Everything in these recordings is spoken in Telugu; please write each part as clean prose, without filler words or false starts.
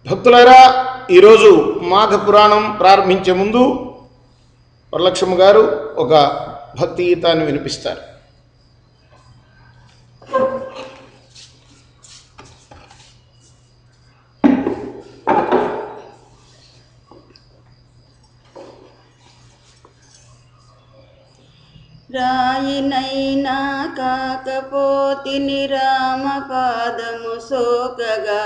భక్తులారా, ఈరోజు మాఘ పురాణం ప్రారంభించే ముందు వరలక్ష్మ గారు ఒక భక్తి గీతాన్ని వినిపిస్తారు. రాయినైనా కాకపోతిని రామపాదము సోకగా,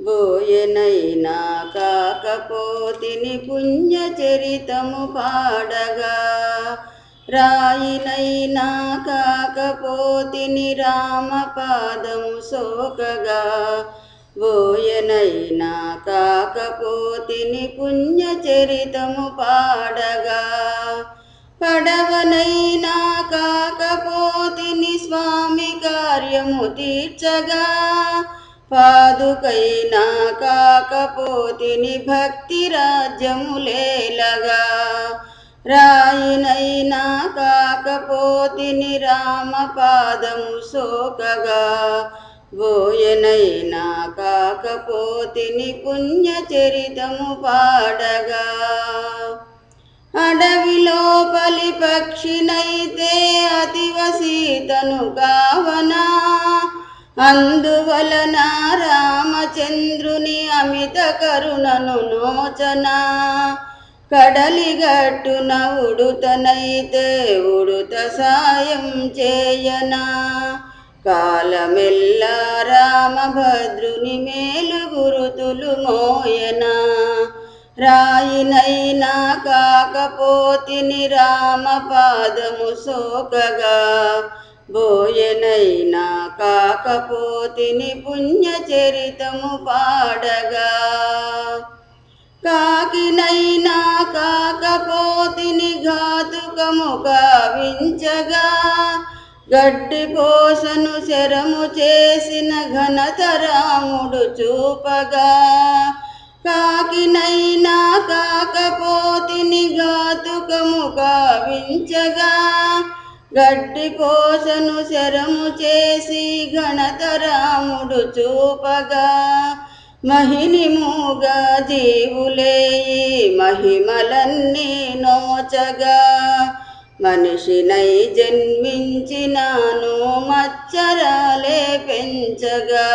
బోయనైనా కాకపోతిని పుణ్యచరితము పాడగా. రాయినైనా కాకపోతిని రామపాదము సోకగా, బోయనైనా కాకపోతిని పుణ్యచరితము పాడగా. పడవనైనా కాకపోతిని స్వామి కార్యము తీర్చగా, పాదుకైనా కాకపోతిని భక్తి రాజ్యములేలగా. రాయినైనా కాకపోతిని రామపాదము సోకగా, బోయనైనా కాకపోతిని పుణ్యచరితము పాడగా. అడవిలోపలి పక్షినైతే అతివ సీతను కావనా, అందువలన రామచంద్రుని అమిత కరుణను నోచనా. కడలిగట్టున ఉడుతనైతే ఉడుత సాయం చేయనా, కాలమెల్లా రామభద్రుని మేలు గురుతులు మోయనా. రాయినైనా కాకపోతిని రామపాదము సోకగా, బోయనైనా కాకపోతిని పుణ్యచరితము పాడగా. కాకినైనా కాకపోతిని ఘాతుకము గావించగా, గడ్డి పోసను శరము చేసిన ఘనత రాముడు చూపగా. కాకినైనా కాకపోతిని ఘాతుకము గావించగా, గడ్డి పోసను శరము చేసి ఘనత రాముడు చూపగా. మహిని మూగా జీవులే మహిమలన్నీ నోచగా, మనిషినై జన్మించినాను మచ్చరాలే పెంచగా.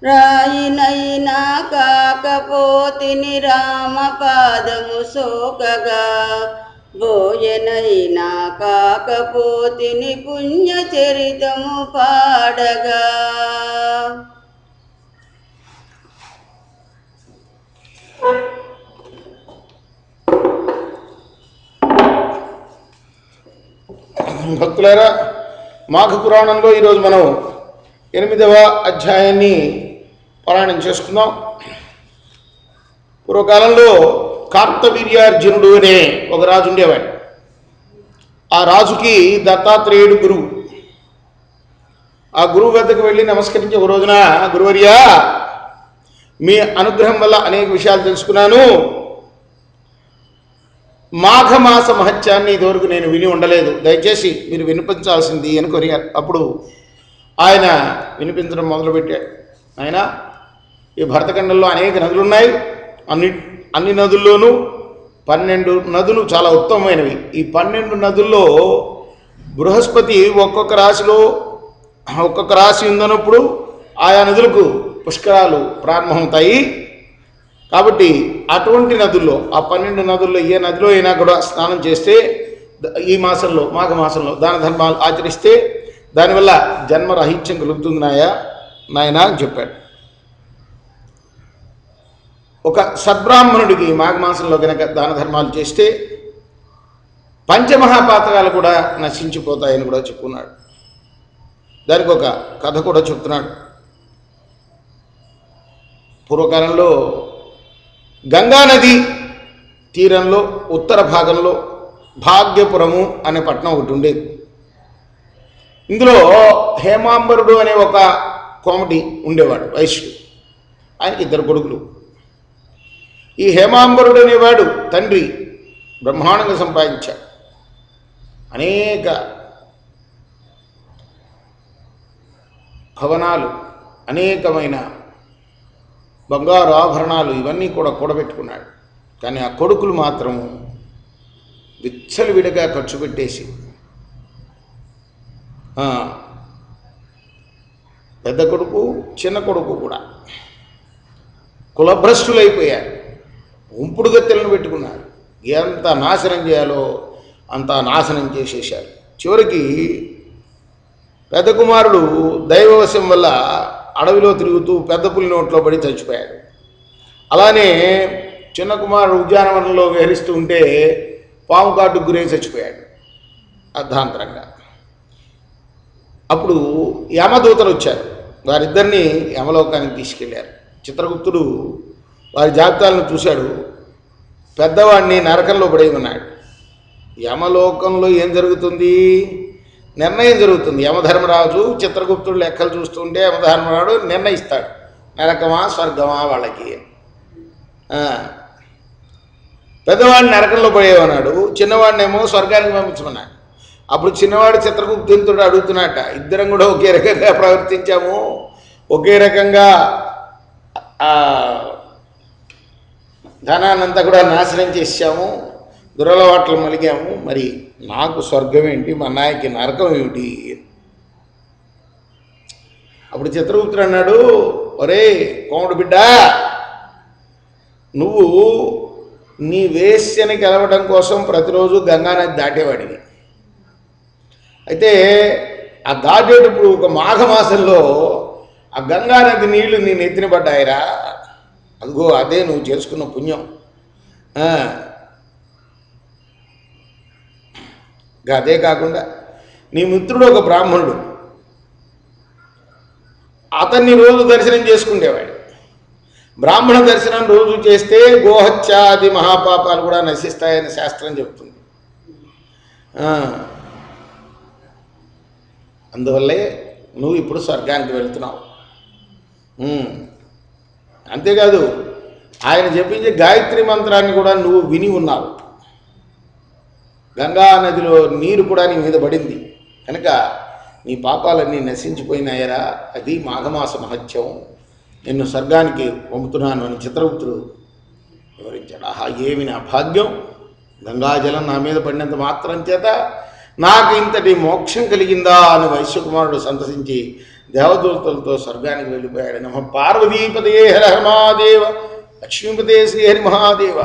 రాయినైనా కాకపోతిని రామపాదము సోకగా, బోయనైనా కాకపోతిని పుణ్యచరితము పాడగా. భక్తులారా, మాఘ పురాణంలో ఈరోజు మనం 8వ అధ్యాయాన్ని పారాయణం చేసుకుందాం. పూర్వకాలంలో కార్తవీర్యార్జునుడు అనే ఒక రాజు ఉండేవాడు. ఆ రాజుకి దత్తాత్రేయుడు గురువు. ఆ గురువు వద్దకు వెళ్ళి నమస్కరించి ఒక రోజున, గురువర్యా, మీ అనుగ్రహం వల్ల అనేక విషయాలు తెలుసుకున్నాను. మాఘమాస మహత్యాన్ని ఇదివరకు నేను విని ఉండలేదు, దయచేసి మీరు వినిపించాల్సింది అని కోరారు. అప్పుడు ఆయన వినిపించడం మొదలుపెట్టాడు. ఆయన, ఈ భరతఖండంలో అనేక నదులు ఉన్నాయి. అన్ని నదుల్లోనూ 12 నదులు చాలా ఉత్తమమైనవి. ఈ 12 నదుల్లో బృహస్పతి ఒక్కొక్క రాశి ఉందన్నప్పుడు ఆయా నదులకు పుష్కరాలు ప్రారంభమవుతాయి. కాబట్టి అటువంటి నదుల్లో, ఆ 12 నదుల్లో ఏ నదిలో అయినా కూడా స్నానం చేస్తే, ఈ మాసంలో మాఘ మాసంలో దాన ధర్మాలు ఆచరిస్తే దానివల్ల జన్మరాహిత్యం కలుగుతుంది నాయన అని చెప్పాడు. ఒక సద్బ్రాహ్మణుడికి మాఘమాసంలో కనుక దాన ధర్మాలు చేస్తే పంచమహాపాతకాలు కూడా నశించిపోతాయని కూడా చెప్పుకున్నాడు. దానికి ఒక కథ కూడా చెప్తున్నాడు. పూర్వకాలంలో గంగానది తీరంలో ఉత్తర భాగంలో భాగ్యపురము అనే పట్టణం ఒకటి ఉండేది. ఇందులో హేమాంబరుడు అనే ఒక కోమటి ఉండేవాడు, వైశ్యుడు. ఆయనకి 2 కొడుకులు. ఈ హేమాంబరుడు అనేవాడు తండ్రి బ్రహ్మాండంగా సంపాదించాడు. అనేక భవనాలు, అనేకమైన బంగారు ఆభరణాలు ఇవన్నీ కూడా కూడబెట్టుకున్నాడు. కానీ ఆ కొడుకులు మాత్రం విచ్చలవిడిగా ఖర్చు పెట్టేసి పెద్ద కొడుకు చిన్న కొడుకు కూడా కులభ్రష్టులైపోయారు. ఉంపుడు గత్తెలను పెట్టుకున్నారు. ఎంత నాశనం చేయాలో అంత నాశనం చేసేశారు. చివరికి పెద్ద కుమారుడు దైవవశం వల్ల అడవిలో తిరుగుతూ పెద్ద పులి నోట్లో పడి చచ్చిపోయాడు. అలానే చిన్న కుమారుడు ఉద్యానవనంలో విహరిస్తూ ఉంటే పాము కాటుకు గురై చచ్చిపోయాడు అర్ధాంతరంగా. అప్పుడు యమదూతలు వచ్చారు. వారిద్దరినీ యమలోకానికి తీసుకెళ్లారు. చిత్రగుప్తుడు వారి జాబితాలను చూశాడు. పెద్దవాడిని నరకంలో పడి ఉన్నాడు. యమలోకంలో ఏం జరుగుతుంది? నిర్ణయం జరుగుతుంది. యమధర్మరాజు చిత్రగుప్తుడు లెక్కలు చూస్తుంటే యమధర్మరాజు నిర్ణయిస్తాడు, నరకమా స్వర్గమా వాళ్ళకి. పెద్దవాడిని నరకంలో పడేయమన్నాడు, చిన్నవాడినేమో స్వర్గానికి పంపించమన్నాడు. అప్పుడు చిన్నవాడు చిత్రగుప్తుడు అడుగుతున్నట్ట, ఇద్దరం కూడా ఒకే రకంగా ప్రవర్తించాము, ఒకే రకంగా ధనాన్నంతా కూడా నాశనం చేసాము, దురలవాట్లు మలిగాము, మరి నాకు స్వర్గం ఏంటి, మా నాయకి నరకం ఏమిటి? అప్పుడు చిత్రగుప్తుడు అన్నాడు, ఒరే కోమడు బిడ్డ, నువ్వు నీ వేశ్యని గెలవడం కోసం ప్రతిరోజు గంగానది దాటేవాడివి. అయితే ఆ దాటేటప్పుడు ఒక మాఘమాసంలో ఆ గంగానది నీళ్లు నీ నెత్తిన పడ్డాయిరా, అదిగో అదే నువ్వు చేసుకున్న పుణ్యం. అదే కాకుండా నీ మిత్రుడు ఒక బ్రాహ్మణుడు, అతన్ని రోజు దర్శనం చేసుకునేవాడు. బ్రాహ్మణ దర్శనం రోజు చేస్తే గోహత్యాది మహాపాపాలు కూడా నశిస్తాయని శాస్త్రం చెబుతుంది. అందువల్లే నువ్వు ఇప్పుడు స్వర్గానికి వెళుతున్నావు. అంతేకాదు ఆయన చెప్పించే గాయత్రి మంత్రాన్ని కూడా నువ్వు విని ఉన్నావు. గంగా నదిలో నీరు కూడా నీ మీద పడింది కనుక నీ పాపాలన్నీ నశించిపోయినాయరా, అది మాఘమాస మహత్యం, నిన్ను స్వర్గానికి పంపుతున్నాను అని చిత్రగుప్తుడు వివరించాడు. ఆహా, ఏమి నా భాగ్యం, గంగాజలం నా మీద పడినంత మాత్రం చేత నాకు ఇంతటి మోక్షం కలిగిందా అని వైశ్యకుమారుడు సంతసించి దేవదూతలతో స్వర్గానికి వెళ్ళిపోయాడు. నమ పార్వతీపతే హర హర మహాదేవ, లక్ష్మీపతే శ్రీహరి మహాదేవ.